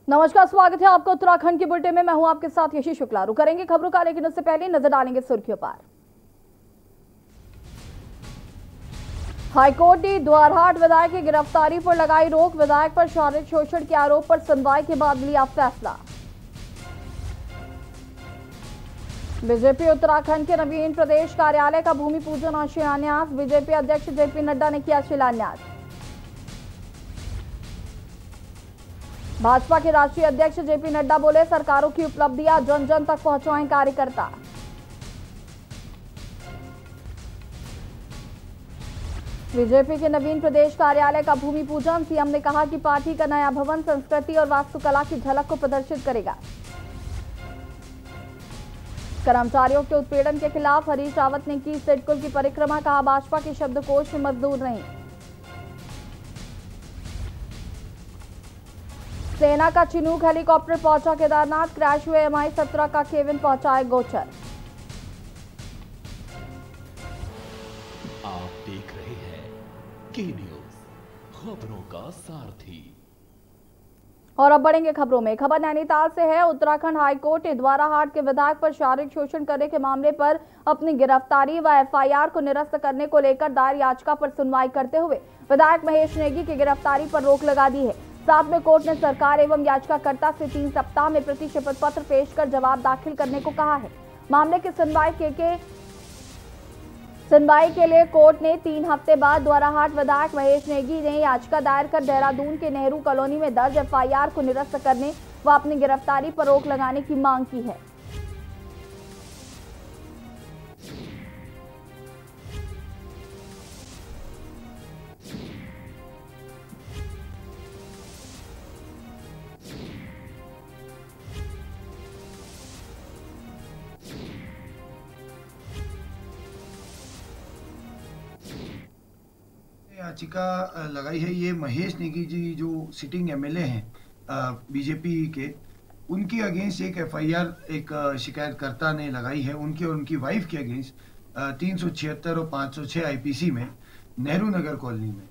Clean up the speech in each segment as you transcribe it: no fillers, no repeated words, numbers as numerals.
नमस्कार, स्वागत है आपका उत्तराखंड के बुलेटिन में। मैं हूं आपके साथ यशी शुक्ला। रुक करेंगे खबरों का, लेकिन उससे पहले नजर डालेंगे सुर्खियों पर। हाईकोर्ट ने द्वारहाट विधायक की गिरफ्तारी पर लगाई रोक। विधायक पर शारीरिक शोषण के आरोप पर सुनवाई के बाद लिया फैसला। बीजेपी उत्तराखंड के नवीन प्रदेश कार्यालय का भूमि पूजन और शिलान्यास। बीजेपी अध्यक्ष जेपी नड्डा ने किया शिलान्यास। भाजपा के राष्ट्रीय अध्यक्ष जेपी नड्डा बोले, सरकारों की उपलब्धियां जन जन तक पहुंचाएं कार्यकर्ता। बीजेपी के नवीन प्रदेश कार्यालय का भूमि पूजन। सीएम ने कहा कि पार्टी का नया भवन संस्कृति और वास्तुकला की झलक को प्रदर्शित करेगा। कर्मचारियों के उत्पीड़न के खिलाफ हरीश रावत ने की सिडकुल की परिक्रमा। कहा, भाजपा के शब्दकोश में मजदूर नहीं। सेना का चिनूक हेलीकॉप्टर पहुंचा केदारनाथ। क्रैश हुए MI-17 का केविन पहुंचाए गोचर। आप देख रहे हैं के न्यूज, खबरों का सारथी। और अब बढ़ेंगे खबरों में। खबर नैनीताल से है। उत्तराखंड हाईकोर्ट ने द्वाराहाट के विधायक पर शारीरिक शोषण करने के मामले पर अपनी गिरफ्तारी व FIR को निरस्त करने को लेकर दायर याचिका पर सुनवाई करते हुए विधायक महेश नेगी की गिरफ्तारी पर रोक लगा दी है। साथ में कोर्ट ने सरकार एवं याचिकाकर्ता से 3 सप्ताह में प्रति शपथ पत्र पेश कर जवाब दाखिल करने को कहा है। मामले की सुनवाई के लिए कोर्ट ने 3 हफ्ते बाद द्वाराहाट विधायक महेश नेगी ने याचिका दायर कर देहरादून के नेहरू कॉलोनी में दर्ज FIR को निरस्त करने व अपनी गिरफ्तारी पर रोक लगाने की मांग की है। याचिका लगाई है। ये महेश नेगी जी जो सिटिंग MLA हैं बीजेपी के, उनकी अगेंस्ट एक FIR एक शिकायतकर्ता ने लगाई है। उनके और उनकी वाइफ के अगेंस्ट 376 और 506 IPC में नेहरू नगर कॉलोनी में।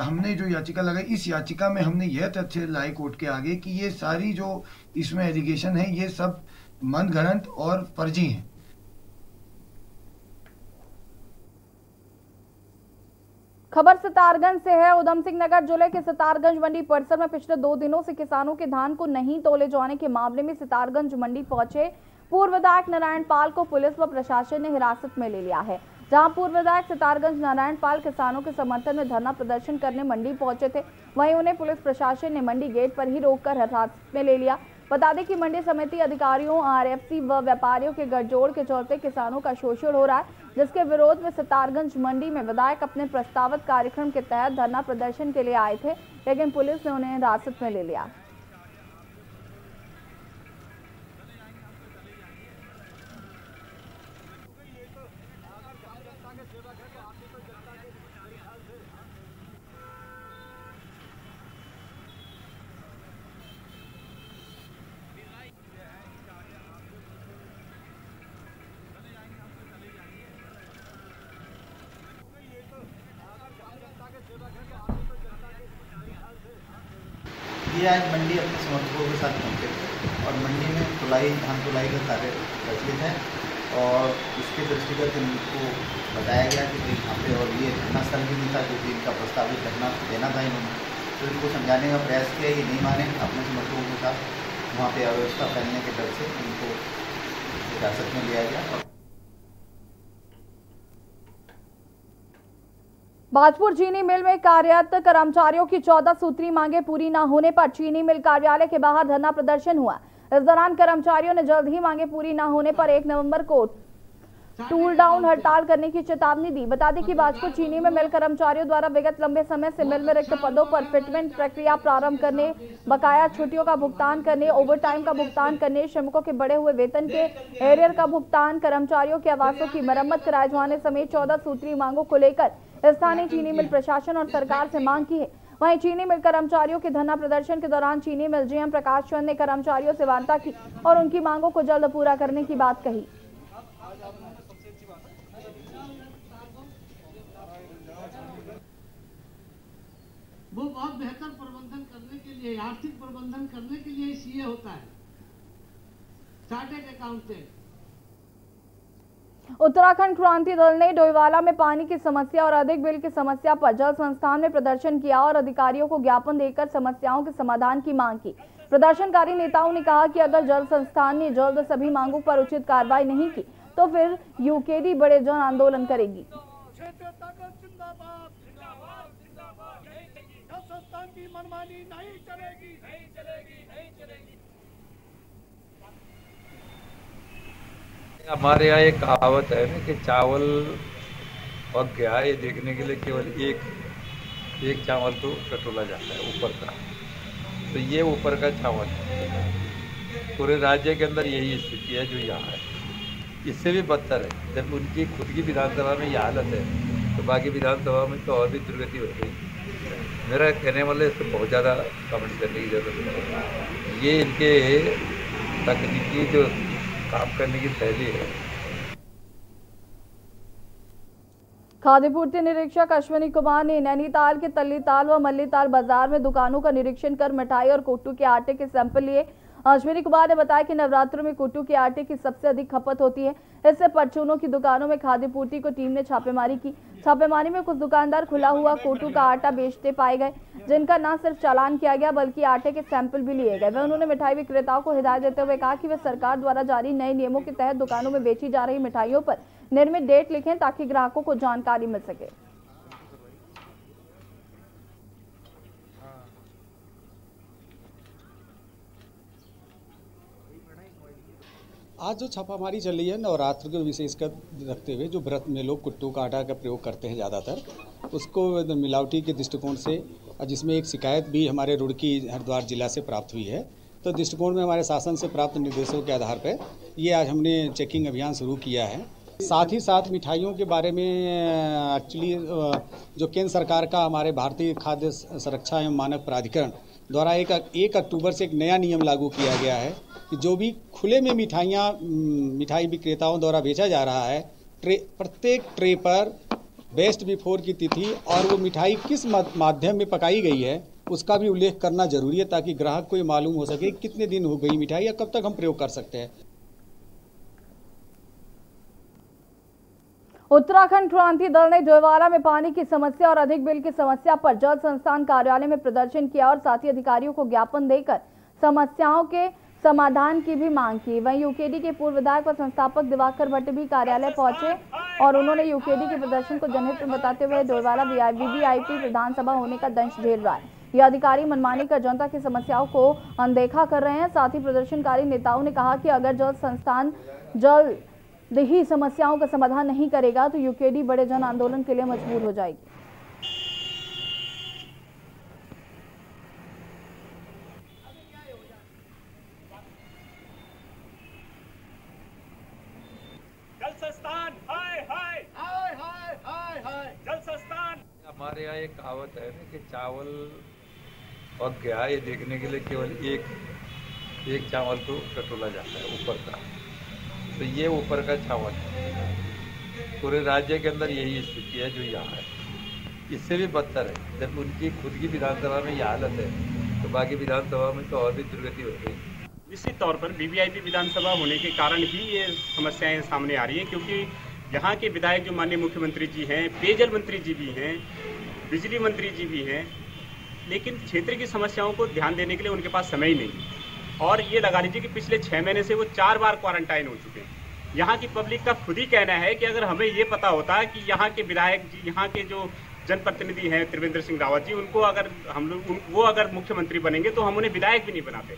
हमने जो याचिका लगाई, इस याचिका में हमने यह तथ्य लाए कोर्ट के आगे कि ये सारी जो इसमें एलिगेशन है ये सब मनगढ़ंत और फर्जी हैं। खबर सितारगंज से है। उधम सिंह नगर जिले के सितारगंज मंडी परिसर में पिछले 2 दिनों से किसानों के धान को नहीं तोले जाने के मामले में सितारगंज मंडी पहुंचे पूर्व विधायक नारायण पाल को पुलिस व प्रशासन ने हिरासत में ले लिया है। जहां पूर्व विधायक सितारगंज नारायण पाल किसानों के समर्थन में धरना प्रदर्शन करने मंडी पहुंचे थे, वहीं उन्हें पुलिस प्रशासन ने मंडी गेट पर ही रोककर हिरासत में ले लिया। बता दें कि मंडी समिति अधिकारियों, RFC व व्यापारियों के गठजोड़ के चलते किसानों का शोषण हो रहा है, जिसके विरोध में सितारगंज मंडी में विधायक अपने प्रस्तावित कार्यक्रम के तहत धरना प्रदर्शन के लिए आए थे, लेकिन पुलिस ने उन्हें हिरासत में ले लिया। ये आज मंडी अपने समर्थकों के साथ पहुँचे थे और मंडी में धान तुलाई का कार्य प्रचलित है और इसके दृष्टिगत इनको बताया गया कि यहाँ पे, और ये धरना स्थल भी नहीं था क्योंकि इनका प्रस्तावित धरना देना था इन्होंने, तो इनको समझाने का प्रयास किया, ये नहीं माने। अपने समर्थकों के साथ वहाँ पे अव्यवस्था फैलने के डर से इनको हिरासत में लिया गया। भाजपुर चीनी मिल में कार्यरत कर्मचारियों की 14 सूत्री मांगे पूरी न होने पर चीनी मिल कार्यालय के बाहर धरना प्रदर्शन हुआ। इस दौरान कर्मचारियों ने जल्द ही मांगे पूरी न होने पर 1 नवंबर को टूल डाउन हड़ताल करने की चेतावनी दी। बता दें कि भाजपुर चीनी में मिल कर्मचारियों द्वारा विगत लंबे समय से मिल में रिक्त पदों पर फिटमेंट प्रक्रिया प्रारंभ करने, बकाया छुट्टियों का भुगतान करने, ओवरटाइम का भुगतान करने, श्रमिकों के बढ़े हुए वेतन के एरियर का भुगतान, कर्मचारियों के आवासों की मरम्मत कराए जाने समेत 14 सूत्री मांगों को लेकर स्थानीय चीनी मिल प्रशासन और सरकार से मांग की है। वहीं चीनी मिल कर्मचारियों के धरना प्रदर्शन के दौरान चीनी मिल GM प्रकाश चंद ने कर्मचारियों से वार्ता की और उनकी मांगों को जल्द पूरा करने की बात कही। वो बहुत बेहतर प्रबंधन करने के लिए, आर्थिक प्रबंधन प्रबंधन करने के लिए सीए होता है, चार्टर्ड अकाउंटेंट। उत्तराखंड क्रांति दल ने डोईवाला में पानी की समस्या और अधिक बिल की समस्या पर जल संस्थान में प्रदर्शन किया और अधिकारियों को ज्ञापन देकर समस्याओं के समाधान की मांग की। प्रदर्शनकारी नेताओं ने कहा कि अगर जल संस्थान ने जल्द सभी मांगों पर उचित कार्रवाई नहीं की तो फिर यूकेडी बड़े जन आंदोलन करेगी। हमारे यहाँ एक कहावत है ना कि चावल पक गया ये देखने के लिए केवल एक चावल तो कटोला जाता है ऊपर का, तो ये ऊपर का चावल है। पूरे राज्य के अंदर यही स्थिति है जो यहाँ है, इससे भी बदतर है। जब उनकी खुद की विधानसभा में यह हालत है तो बाकी विधानसभा में तो और भी दुर्गति हो गई। मेरा कहने वाले इसको बहुत ज़्यादा कमेंट करने की जरूरत है। ये इनके तकनीकी जो काम करने की शैली है। खाद्य पूर्ति निरीक्षक अश्विनी कुमार ने नैनीताल के तल्लीताल व मल्लीताल बाजार में दुकानों का निरीक्षण कर मिठाई और कोट्टू के आटे के सैंपल लिए। अश्विनी कुमार ने बताया कि नवरात्रों में कोट्टू के आटे की सबसे अधिक खपत होती है। इससे परचूनों की दुकानों में खाद्य पूर्ति को टीम ने छापेमारी की। छापेमारी में कुछ दुकानदार खुला हुआ कोट्टू का आटा बेचते पाए गए, जिनका न सिर्फ चालान किया गया बल्कि आटे के सैंपल भी लिए गए। वह उन्होंने मिठाई विक्रेताओं को हिदायत देते हुए कहा कि वे सरकार द्वारा जारी नए नियमों के तहत दुकानों में बेची जा रही मिठाइयों पर निर्मित डेट लिखें ताकि ग्राहकों को जानकारी मिल सके। आज जो छापामारी चल रही है नवरात्र को विशेषकर रखते हुए जो व्रत में लोग कुट्टू का आटा का प्रयोग करते हैं ज़्यादातर, उसको मिलावटी के दृष्टिकोण से, जिसमें एक शिकायत भी हमारे रुड़की हरिद्वार जिला से प्राप्त हुई है, तो दृष्टिकोण में हमारे शासन से प्राप्त निर्देशों के आधार पर ये आज हमने चेकिंग अभियान शुरू किया है। साथ ही साथ मिठाइयों के बारे में एक्चुअली जो केंद्र सरकार का हमारे भारतीय खाद्य सुरक्षा एवं मानक प्राधिकरण द्वारा 1 अक्टूबर से एक नया नियम लागू किया गया है कि जो भी खुले में मिठाई विक्रेताओं द्वारा बेचा जा रहा है, प्रत्येक ट्रे पर बेस्ट बिफोर की तिथि और वो मिठाई किस माध्यम में पकाई गई है उसका भी उल्लेख करना जरूरी है, ताकि ग्राहक को ये मालूम हो सके कितने दिन हो गई मिठाई या कब तक हम प्रयोग कर सकते हैं। उत्तराखंड क्रांति दल ने डोईवाला में पानी की समस्या और अधिक बिल की समस्या पर जल संस्थान कार्यालय में प्रदर्शन किया और साथ ही अधिकारियों को ज्ञापन देकर समस्याओं के समाधान की भी मांग की। वहीं यूकेडी के पूर्व विधायक व संस्थापक दिवाकर भट्ट भी कार्यालय पहुंचे और उन्होंने यूकेडी के प्रदर्शन को जनहित में बताते हुए डोईवाला वीवीआईपी विधानसभा होने का दंश झेल रहा है। ये अधिकारी मनमानी कर जनता की समस्याओं को अनदेखा कर रहे हैं। साथ ही प्रदर्शनकारी नेताओं ने कहा कि अगर जल संस्थान जल्द ही समस्याओं का समाधान नहीं करेगा तो यूकेडी बड़े जन आंदोलन के लिए मजबूर हो जाएगी। हमारे यहाँ एक कहावत है ना कि चावल पक गया ये देखने के लिए केवल एक चावल तो कटोला जाता है ऊपर का, तो ये ऊपर का चावल है। पूरे राज्य के अंदर यही स्थिति है जो यहाँ है, इससे भी बदतर है। जब उनकी खुद की विधानसभा में यह हालत है तो बाकी विधानसभा में तो और भी दुर्गति हो गई। निश्चित तौर पर वीवीआईपी विधानसभा होने के कारण ही ये समस्याएं सामने आ रही हैं, क्योंकि यहाँ के विधायक जो माननीय मुख्यमंत्री जी हैं, पेयजल मंत्री जी भी हैं, बिजली मंत्री जी भी हैं, लेकिन क्षेत्र की समस्याओं को ध्यान देने के लिए उनके पास समय ही नहीं। और ये लगा लीजिए कि पिछले 6 महीने से वो 4 बार क्वारंटाइन हो चुके हैं। यहाँ की पब्लिक का खुद ही कहना है कि अगर हमें ये पता होता कि यहाँ के विधायक जी, यहाँ के जो जनप्रतिनिधि हैं त्रिवेंद्र सिंह रावत जी, उनको अगर वो अगर मुख्यमंत्री बनेंगे तो हम उन्हें विधायक भी नहीं बनाते।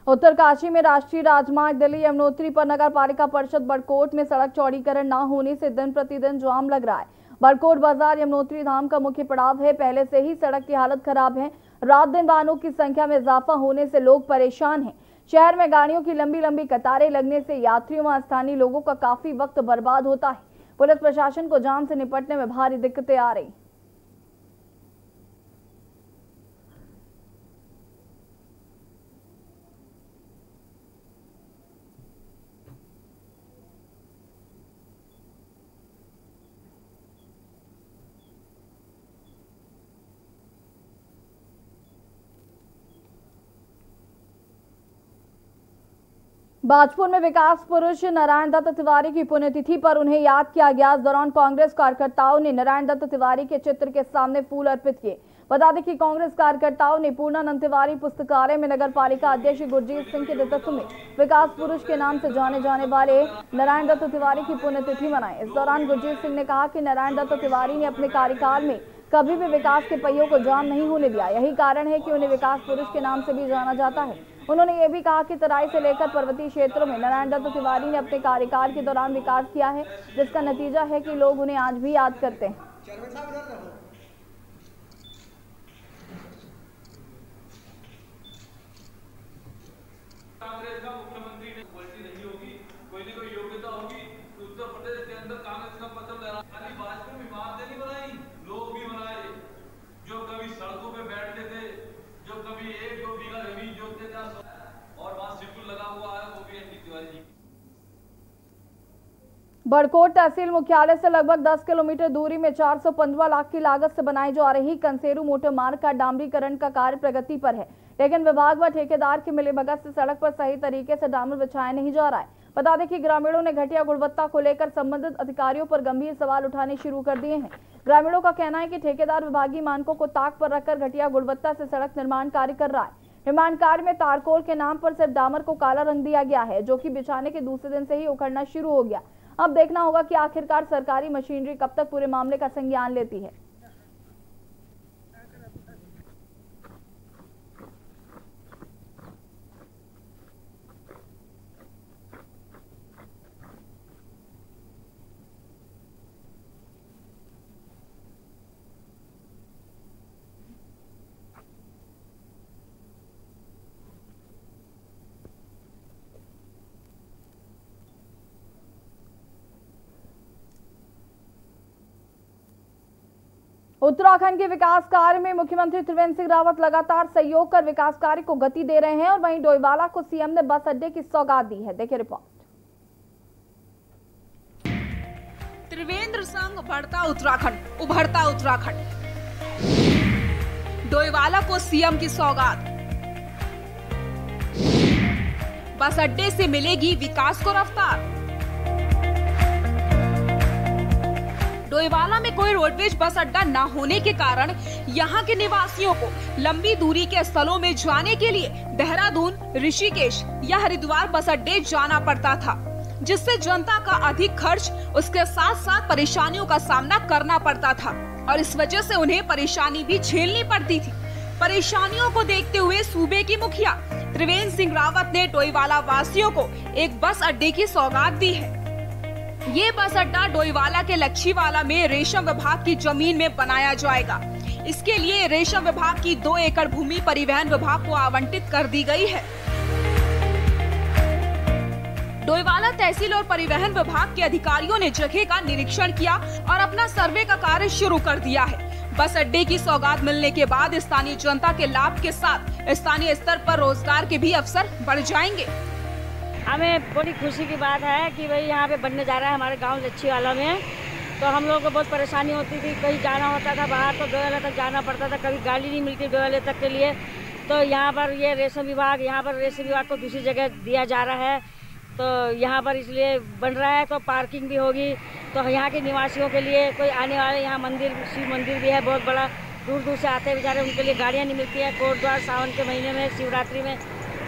उत्तरकाशी में राष्ट्रीय राजमार्ग दिल्ली यमुनोत्री पर नगर पालिका परिषद बड़कोट में सड़क चौड़ीकरण न होने से दिन प्रतिदिन जाम लग रहा है। बड़कोट बाजार यमुनोत्री धाम का मुख्य पड़ाव है। पहले से ही सड़क की हालत खराब है। रात दिन वाहनों की संख्या में इजाफा होने से लोग परेशान हैं। शहर में गाड़ियों की लंबी लंबी कतारें लगने से यात्रियों व स्थानीय लोगों का काफी वक्त बर्बाद होता है। पुलिस प्रशासन को जाम से निपटने में भारी दिक्कतें आ रही। बाजपुर में विकास पुरुष नारायण दत्त तिवारी की पुण्यतिथि पर उन्हें याद किया गया। इस दौरान कांग्रेस कार्यकर्ताओं ने नारायण दत्त तिवारी के चित्र के सामने फूल अर्पित किए। बता दें कि कांग्रेस कार्यकर्ताओं ने पूर्णानंद तिवारी पुस्तकालय में नगर पालिका अध्यक्ष गुरजीत सिंह के नेतृत्व में विकास पुरुष के नाम से जाने जाने वाले नारायण दत्त तिवारी की पुण्यतिथि मनाई। इस दौरान गुरजीत सिंह ने कहा कि नारायण दत्त तिवारी ने अपने कार्यकाल में कभी भी विकास के पहियों को जाम नहीं होने दिया। यही कारण है कि उन्हें विकास पुरुष के नाम से भी जाना जाता है। उन्होंने ये भी कहा कि तराई से लेकर पर्वतीय क्षेत्रों में नारायण दत्त तिवारी ने अपने कार्यकाल के दौरान विकास किया है, जिसका नतीजा है कि लोग उन्हें आज भी याद करते हैं। कांग्रेस का मुख्यमंत्री ने क्वालिटी नहीं होगी, कोई न कोई योग्यता होगी तो उत्तर प्रदेश के अंदर कांग्रेस का पतन लहरा। खाली भाजपा में इमारतें नहीं बनाई, लोग भी बनाए। जो कभी सड़कों पे बैठते थे, जो कभी 1-2 बीघा जमीन जोतते थे और वहां शेड्यूल लगा हुआ है, वो भी एनटी तिवारी जी। बड़कोट तहसील मुख्यालय से लगभग 10 किलोमीटर दूरी में 415 लाख की लागत से बनाई जा रही कंसेरू मोटर मार्ग का डामरीकरण का कार्य प्रगति पर है, लेकिन विभाग व ठेकेदार की मिलीभगत से सड़क पर सही तरीके से डामर बिछाया नहीं जा रहा है। बता दें कि ग्रामीणों ने घटिया गुणवत्ता को लेकर संबंधित अधिकारियों पर गंभीर सवाल उठाने शुरू कर दिए हैं। ग्रामीणों का कहना है कि ठेकेदार विभागीय मानकों को ताक पर रखकर घटिया गुणवत्ता से सड़क निर्माण कार्य कर रहा है। निर्माण कार्य में तारकोल के नाम पर सिर्फ डामर को काला रंग दिया गया है, जो कि बिछाने के दूसरे दिन से ही उखड़ना शुरू हो गया। अब देखना होगा कि आखिरकार सरकारी मशीनरी कब तक पूरे मामले का संज्ञान लेती है। उत्तराखंड के विकास कार्य में मुख्यमंत्री त्रिवेंद्र सिंह रावत लगातार सहयोग कर विकास कार्य को गति दे रहे हैं और वहीं डोईवाला को सीएम ने बस अड्डे की सौगात दी है। देखिए रिपोर्ट। त्रिवेंद्र संग बढ़ता उत्तराखंड, उभरता उत्तराखंड। डोईवाला को सीएम की सौगात। बस अड्डे से मिलेगी विकास को रफ्तार। डोईवाला में कोई रोडवेज बस अड्डा न होने के कारण यहाँ के निवासियों को लंबी दूरी के स्थलों में जाने के लिए देहरादून, ऋषिकेश या हरिद्वार बस अड्डे जाना पड़ता था, जिससे जनता का अधिक खर्च, उसके साथ साथ परेशानियों का सामना करना पड़ता था और इस वजह से उन्हें परेशानी भी झेलनी पड़ती थी। परेशानियों को देखते हुए सूबे की मुखिया त्रिवेंद्र सिंह रावत ने डोईवाला वासियों को एक बस अड्डे की सौगात दी है। ये बस अड्डा डोईवाला के लच्छीवाला में रेशम विभाग की जमीन में बनाया जाएगा। इसके लिए रेशम विभाग की 2 एकड़ भूमि परिवहन विभाग को आवंटित कर दी गई है। डोईवाला तहसील और परिवहन विभाग के अधिकारियों ने जगह का निरीक्षण किया और अपना सर्वे का कार्य शुरू कर दिया है। बस अड्डे की सौगात मिलने के बाद स्थानीय जनता के लाभ के साथ स्थानीय स्तर पर रोजगार के भी अवसर बढ़ जाएंगे। हमें बड़ी खुशी की बात है कि भाई यहाँ पे बनने जा रहा है हमारे गांव लच्छीवाला में। तो हम लोगों को बहुत परेशानी होती थी, कहीं जाना होता था बाहर तो डोईवाला तक जाना पड़ता था, कभी गाड़ी नहीं मिलती डोईवाला तक के लिए। तो यहाँ पर ये रेशम विभाग, यहाँ पर रेशम विभाग को दूसरी जगह दिया जा रहा है, तो यहाँ पर इसलिए बन रहा है। तो पार्किंग भी होगी, तो यहाँ के निवासियों के लिए कोई आने वाले, यहाँ मंदिर, शिव मंदिर भी है बहुत बड़ा, दूर दूर से आते हैं बेचारे, उनके लिए गाड़ियाँ नहीं मिलती है। कोटद्वार सावन के महीने में, शिवरात्रि में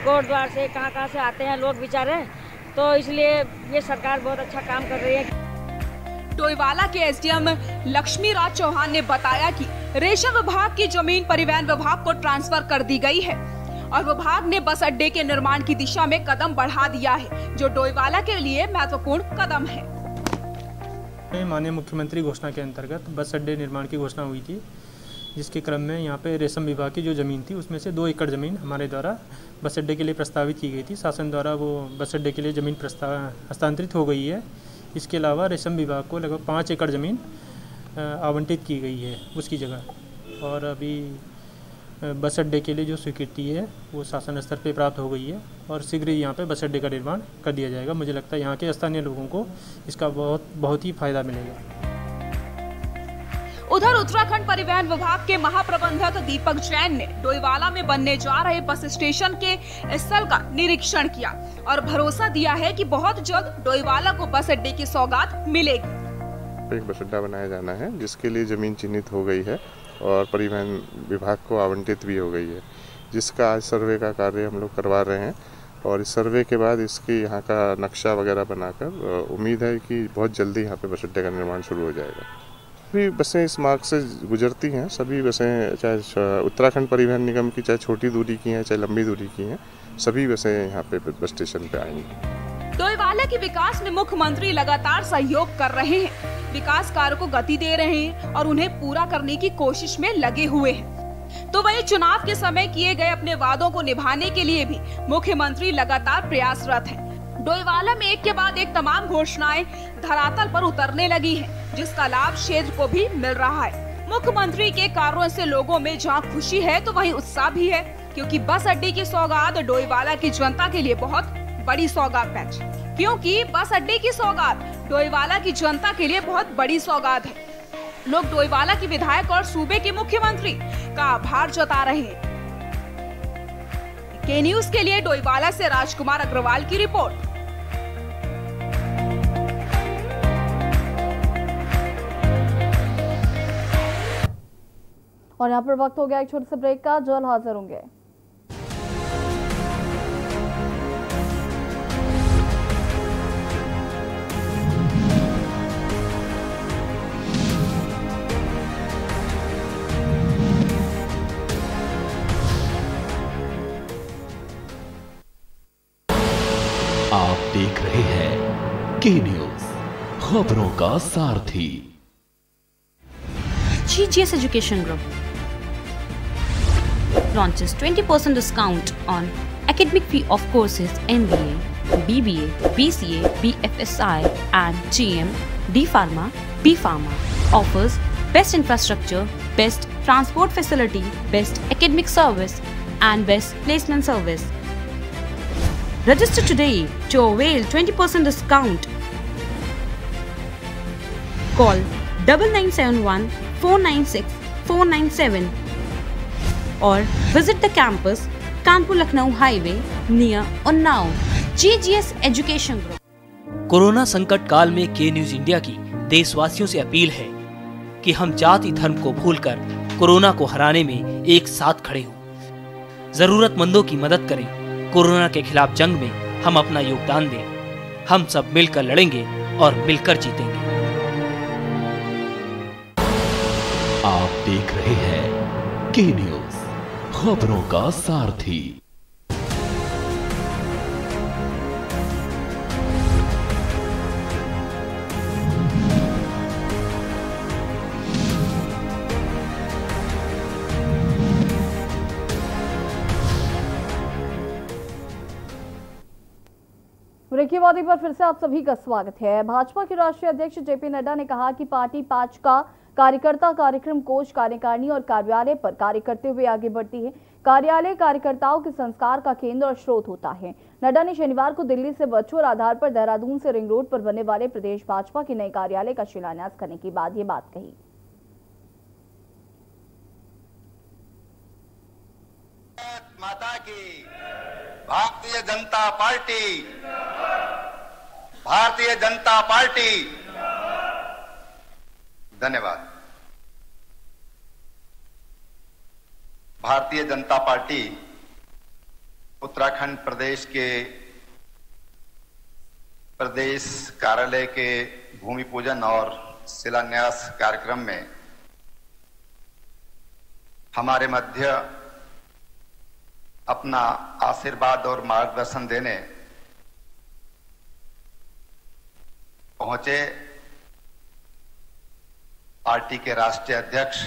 कोटद्वार से कहाँ से आते हैं लोग बेचारे, तो इसलिए ये सरकार बहुत अच्छा काम कर रही है। डोईवाला के एसडीएम लक्ष्मी राज चौहान ने बताया कि रेशम विभाग की जमीन परिवहन विभाग को ट्रांसफर कर दी गई है और विभाग ने बस अड्डे के निर्माण की दिशा में कदम बढ़ा दिया है, जो डोईवाला के लिए महत्वपूर्ण कदम है। माननीय मुख्यमंत्री घोषणा के अंतर्गत बस अड्डे निर्माण की घोषणा हुई थी, जिसके क्रम में यहाँ पे रेशम विभाग की जो ज़मीन थी उसमें से 2 एकड़ ज़मीन हमारे द्वारा बस अड्डे के लिए प्रस्तावित की गई थी। शासन द्वारा वो बस अड्डे के लिए ज़मीन हस्तांतरित हो गई है। इसके अलावा रेशम विभाग को लगभग 5 एकड़ ज़मीन आवंटित की गई है उसकी जगह, और अभी बस अड्डे के लिए जो स्वीकृति है वो शासन स्तर पर प्राप्त हो गई है और शीघ्र ही यहाँ पर बस अड्डे का निर्माण कर दिया जाएगा। मुझे लगता है यहाँ के स्थानीय लोगों को इसका बहुत ही फायदा मिलेगा। उधर उत्तराखंड परिवहन विभाग के महाप्रबंधक दीपक जैन ने डोईवाला में बनने जा रहे बस स्टेशन के स्थल का निरीक्षण किया और भरोसा दिया है कि बहुत जल्द डोईवाला को बस अड्डे की सौगात मिलेगी। एक बस अड्डा बनाया जाना है जिसके लिए जमीन चिन्हित हो गई है और परिवहन विभाग को आवंटित भी हो गई है, जिसका आज सर्वे का कार्य हम लोग करवा रहे हैं और इस सर्वे के बाद इसकी यहाँ का नक्शा वगैरह बनाकर उम्मीद है कि बहुत जल्दी यहाँ पे बस अड्डे का निर्माण शुरू हो जाएगा। सभी बसें इस मार्ग से गुजरती हैं, सभी बसें चाहे उत्तराखंड परिवहन निगम की चाहे छोटी दूरी की हैं चाहे लंबी दूरी की हैं, सभी बसें यहाँ पे बस स्टेशन पे आएंगी। डोईवाला के विकास में मुख्यमंत्री लगातार सहयोग कर रहे हैं, विकास कार्य को गति दे रहे हैं और उन्हें पूरा करने की कोशिश में लगे हुए हैं। तो वहीं चुनाव के समय किए गए अपने वादों को निभाने के लिए भी मुख्यमंत्री लगातार प्रयासरत हैं। डोईवाला में एक के बाद एक तमाम घोषणाएं धरातल पर उतरने लगी हैं, जिसका लाभ क्षेत्र को भी मिल रहा है। मुख्यमंत्री के कार्यों से लोगों में जहां खुशी है तो वहीं उत्साह भी है, क्योंकि बस अड्डे की सौगात डोईवाला की जनता के लिए बहुत बड़ी सौगात है। क्योंकि बस अड्डे की सौगात डोईवाला की जनता के लिए बहुत बड़ी सौगात है। लोग डोईवाला की विधायक और सूबे के मुख्यमंत्री का आभार जता रहे हैं। के न्यूज के लिए डोईवाला से राजकुमार अग्रवाल की रिपोर्ट। और यहाँ पर वक्त हो गया एक छोटे से ब्रेक का, जल्द हाजिर होंगे। आप देख रहे हैं के न्यूज, खबरों का सारथी। GGS Education Group launches 20% discount on academic fee of courses MBA, BBA, BCA, BFSI and GM, D Pharma, B Pharma. Offers best infrastructure, best transport facility, best academic service and best placement service. Register today to avail 20% discount. Call 9971 496 497 or visit the campus Kanpur Lucknow Highway near Unnao. GGS Education Group. Corona संकट काल में के news India की देशवासियों से appeal है कि हम जाति धर्म को भूलकर कोरोना को हराने में एक साथ खड़े हों। जरूरतमंदों की मदद करें। कोरोना के खिलाफ जंग में हम अपना योगदान दें। हम सब मिलकर लड़ेंगे और मिलकर जीतेंगे। आप देख रहे हैं के न्यूज, खबरों का सारथी। रेखीवादी पर फिर से आप सभी का स्वागत है। भाजपा के राष्ट्रीय अध्यक्ष जेपी नड्डा ने कहा कि पार्टी 5 का कार्यकर्ता कार्यक्रम कोष कार्यकारिणी और कार्यालय पर कार्य करते हुए आगे बढ़ती है। कार्यालय कार्यकर्ताओं के संस्कार का केंद्र और स्रोत होता है। नड्डा ने शनिवार को दिल्ली से वर्चुअल आधार पर देहरादून से रिंग रोड पर बनने वाले प्रदेश भाजपा के नए कार्यालय का शिलान्यास करने के बाद ये बात कही। माता की भारतीय जनता पार्टी, भारतीय जनता पार्टी। धन्यवाद। भारतीय जनता पार्टी उत्तराखंड प्रदेश के प्रदेश कार्यालय के भूमि पूजन और शिलान्यास कार्यक्रम में हमारे मध्य अपना आशीर्वाद और मार्गदर्शन देने पहुंचे पार्टी के राष्ट्रीय अध्यक्ष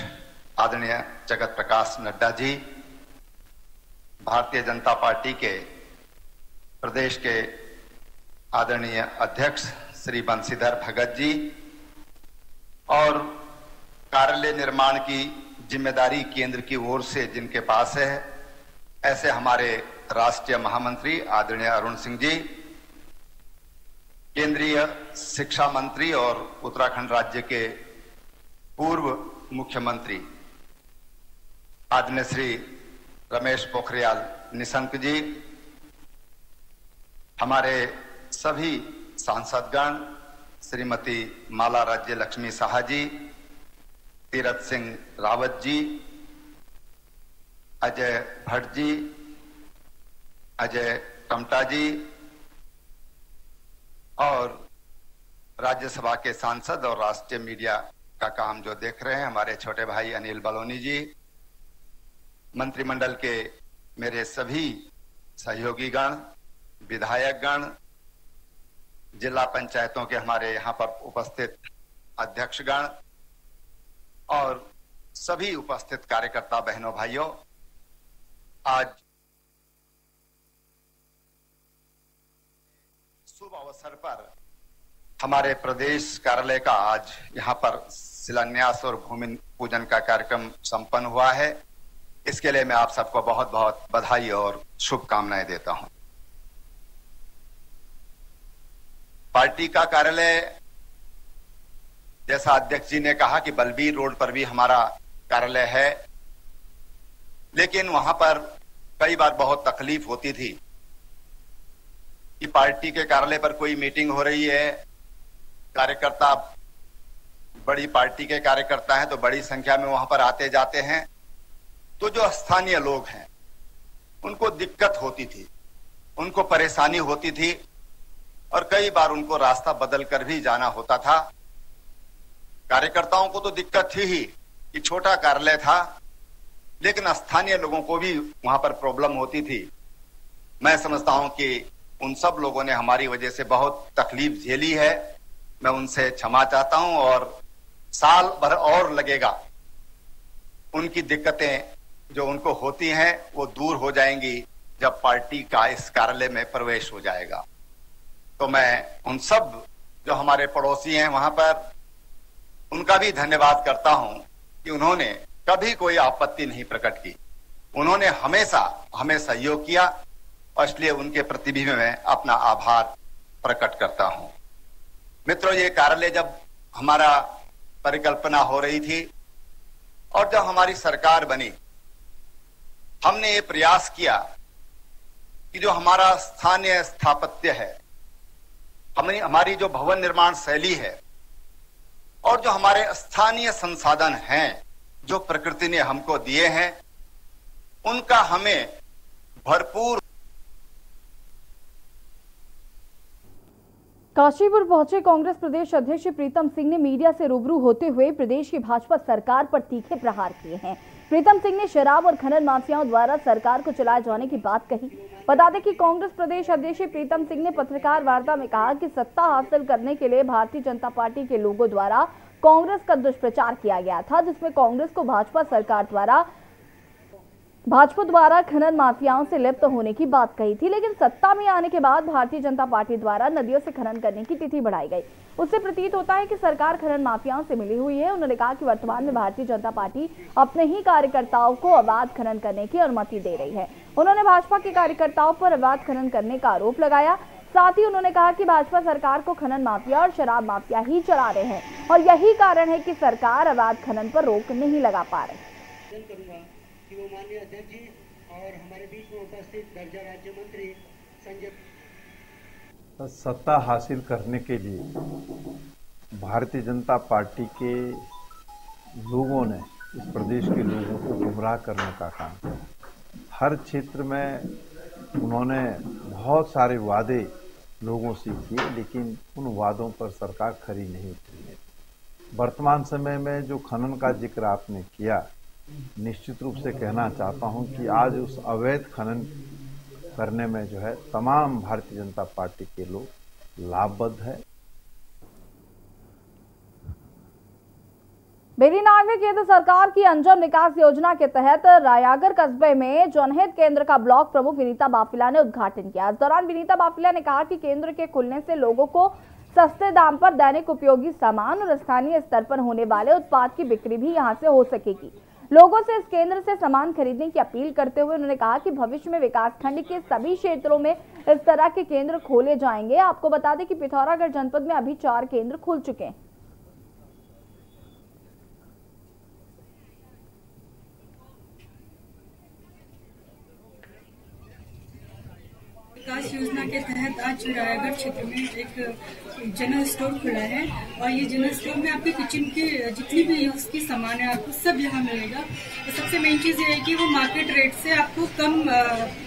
आदरणीय जगत प्रकाश नड्डा जी, भारतीय जनता पार्टी के प्रदेश के आदरणीय अध्यक्ष श्री बंशीधर भगत जी और कार्यालय निर्माण की जिम्मेदारी केंद्र की ओर से जिनके पास है, ऐसे हमारे राष्ट्रीय महामंत्री आदरणीय अरुण सिंह जी, केंद्रीय शिक्षा मंत्री और उत्तराखंड राज्य के पूर्व मुख्यमंत्री आदरणीय श्री रमेश पोखरियाल निशंक जी, हमारे सभी सांसदगण, श्रीमती माला राज्य लक्ष्मी साहा जी, तीरथ सिंह रावत जी, अजय भट्ट जी, अजय टमटा जी और राज्यसभा के सांसद और राष्ट्रीय मीडिया का काम जो देख रहे हैं हमारे छोटे भाई अनिल बलोनी जी, मंत्रिमंडल के मेरे सभी सहयोगी गण, विधायक गण, जिला पंचायतों के हमारे यहाँ पर उपस्थित अध्यक्षगण और सभी उपस्थित कार्यकर्ता बहनों भाइयों, आज शुभ अवसर पर हमारे प्रदेश कार्यालय का आज यहाँ पर शिलान्यास और भूमि पूजन का कार्यक्रम संपन्न हुआ है। इसके लिए मैं आप सबको बहुत बहुत बधाई और शुभकामनाएं देता हूं। पार्टी का कार्यालय, जैसा अध्यक्ष जी ने कहा कि बलबीर रोड पर भी हमारा कार्यालय है, लेकिन वहां पर कई बार बहुत तकलीफ होती थी कि पार्टी के कार्यालय पर कोई मीटिंग हो रही है, कार्यकर्ता, बड़ी पार्टी के कार्यकर्ता हैं तो बड़ी संख्या में वहां पर आते जाते हैं, तो जो स्थानीय लोग हैं उनको दिक्कत होती थी, उनको परेशानी होती थी और कई बार उनको रास्ता बदल कर भी जाना होता था। कार्यकर्ताओं को तो दिक्कत थी ही कि छोटा कार्यालय था, लेकिन स्थानीय लोगों को भी वहां पर प्रॉब्लम होती थी। मैं समझता हूं कि उन सब लोगों ने हमारी वजह से बहुत तकलीफ झेली है। मैं उनसे क्षमा चाहता हूं और साल भर और लगेगा, उनकी दिक्कतें जो उनको होती हैं वो दूर हो जाएंगी जब पार्टी का इस कार्यालय में प्रवेश हो जाएगा। तो मैं उन सब जो हमारे पड़ोसी हैं वहां पर, उनका भी धन्यवाद करता हूं कि उन्होंने कभी कोई आपत्ति नहीं प्रकट की, उन्होंने हमेशा हमें सहयोग किया और इसलिए उनके प्रति भी मैं अपना आभार प्रकट करता हूं। मित्रों, ये कार्यालय जब हमारा परिकल्पना हो रही थी और जब हमारी सरकार बनी, हमने ये प्रयास किया कि जो हमारा स्थानीय स्थापत्य है, हमारी जो भवन निर्माण शैली है और जो हमारे स्थानीय संसाधन हैं जो प्रकृति ने हमको दिए हैं, उनका हमें भरपूर। काशीपुर पहुंचे कांग्रेस प्रदेश अध्यक्ष प्रीतम सिंह ने मीडिया से रूबरू होते हुए प्रदेश की भाजपा सरकार पर तीखे प्रहार किए हैं। प्रीतम सिंह ने शराब और खनन माफियाओं द्वारा सरकार को चलाए जाने की बात कही। बता दें कि कांग्रेस प्रदेश अध्यक्ष प्रीतम सिंह ने पत्रकार वार्ता में कहा कि सत्ता हासिल करने के लिए भारतीय जनता पार्टी के लोगों द्वारा कांग्रेस का दुष्प्रचार किया गया था, जिसमें कांग्रेस को भाजपा द्वारा खनन माफियाओं से लिप्त होने की बात कही थी। लेकिन सत्ता में आने के बाद भारतीय जनता पार्टी द्वारा नदियों से खनन करने की तिथि बढ़ाई गई। उससे प्रतीत होता है कि सरकार खनन माफियाओं से मिली हुई है। उन्होंने कहा कि वर्तमान में भारतीय जनता पार्टी अपने ही कार्यकर्ताओं को अवैध खनन करने की अनुमति दे रही है। उन्होंने भाजपा के कार्यकर्ताओं पर अवैध खनन करने का आरोप लगाया। साथ ही उन्होंने कहा कि भाजपा सरकार को खनन माफिया और शराब माफिया ही चला रहे हैं और यही कारण है कि सरकार अवैध खनन पर रोक नहीं लगा पा रही। कि वो माननीय अध्यक्ष जी और हमारे बीच में उपस्थित दर्जा राज्य मंत्री संजय, सत्ता हासिल करने के लिए भारतीय जनता पार्टी के लोगों ने इस प्रदेश के लोगों को गुमराह करने का काम किया। हर क्षेत्र में उन्होंने बहुत सारे वादे लोगों से किए, लेकिन उन वादों पर सरकार खरी नहीं उतरी है। वर्तमान समय में जो खनन का जिक्र आपने किया, निश्चित रूप से कहना चाहता हूं कि आज उस अवैध खनन करने में जो है तमाम भारतीय जनता पार्टी के लोग लाभबद्ध है। बेरीनाग में केंद्र सरकार की अंजम निकास योजना के तहत रायागढ़ कस्बे में जनहित केंद्र का ब्लॉक प्रमुख विनीता बाफिला ने उद्घाटन किया। इस दौरान विनीता बाफिला ने कहा कि केंद्र के खुलने से लोगों को सस्ते दाम पर दैनिक उपयोगी सामान और स्थानीय स्तर पर होने वाले उत्पाद की बिक्री भी यहां से हो सकेगी। लोगों से इस केंद्र से सामान खरीदने की अपील करते हुए उन्होंने कहा कि भविष्य में विकासखंड के सभी क्षेत्रों में इस तरह के केंद्र खोले जाएंगे। आपको बता दें कि पिथौरागढ़ जनपद में अभी 4 केंद्र खुल चुके हैं। विकास योजना के तहत आज रायगढ़ क्षेत्र में एक जनरल स्टोर खुला है और ये जनरल स्टोर में आपके किचन की जितनी भी यूज की सामान है आपको सब यहाँ मिलेगा। और सबसे मेन चीज ये है कि वो मार्केट रेट से आपको कम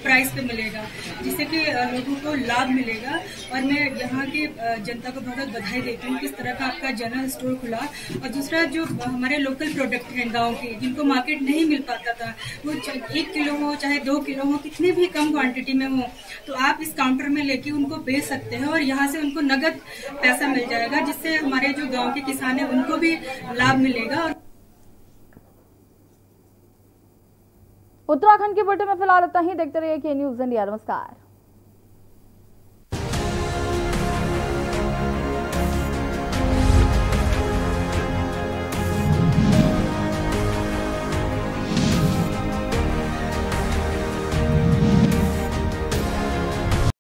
प्राइस पे मिलेगा, जिससे कि लोगों को लाभ मिलेगा। और मैं यहाँ की जनता को बहुत बधाई देती हूँ किस तरह का आपका जनरल स्टोर खुला। और दूसरा जो हमारे लोकल प्रोडक्ट हैं गाँव के, जिनको मार्केट नहीं मिल पाता था, वो 1 किलो हो चाहे 2 किलो हो, कितने भी कम क्वांटिटी में हो, तो आप इस काउंटर में लेके उनको बेच सकते हैं और यहाँ से उनको नगद पैसा मिल जाएगा, जिससे हमारे जो गांव के किसान हैं उनको भी लाभ मिलेगा। उत्तराखंड के बुलेटिन में फिलहाल इतना ही। देखते रहिए के न्यूज़ इंडिया। नमस्कार।